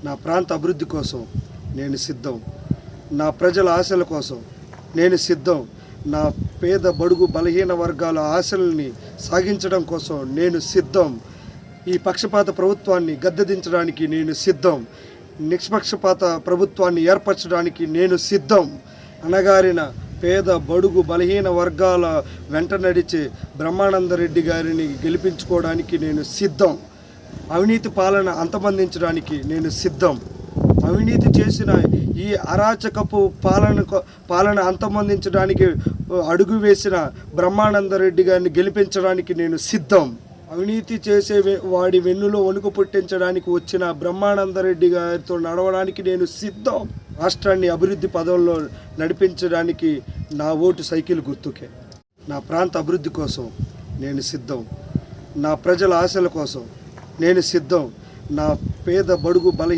నా ప్రాంత అభివృద్ధి కోసం నేను సిద్ధం. నా ప్రజల ఆశల కోసం నేను సిద్ధం. నా పేద బడుగు బలహీన వర్గాల ఆశల్ని సాగించడం కోసం నేను సిద్ధం. ఈ పక్షపాత ప్రభుత్వాన్ని గద్దెదించడానికి నేను సిద్ధం. నిష్పక్షపాత ప్రభుత్వాన్ని ఏర్పరచడానికి నేను సిద్ధం. అణగారిన పేద బడుగు బలహీన వర్గాల వెంట నడిచే బ్రహ్మానందరెడ్డి గారిని గెలిపించుకోవడానికి నేను సిద్ధం. అవినీతి పాలన అంతమొందించడానికి నేను సిద్ధం. అవినీతి చేసిన ఈ అరాచకపు పాలన అంతమొందించడానికి అడుగు వేసిన బ్రహ్మానందరెడ్డి గారిని గెలిపించడానికి నేను సిద్ధం. అవినీతి చేసే వాడి వెన్నులో వణుకు పుట్టించడానికి వచ్చిన బ్రహ్మానందరెడ్డి గారితో నడవడానికి నేను సిద్ధం. రాష్ట్రాన్ని అభివృద్ధి పదంలో నడిపించడానికి నా ఓటు సైకిల్ గుర్తుకే. నా ప్రాంత అభివృద్ధి కోసం నేను సిద్ధం. నా ప్రజల ఆశల కోసం నేను సిద్ధం. నా పేద బడుగు బలహీన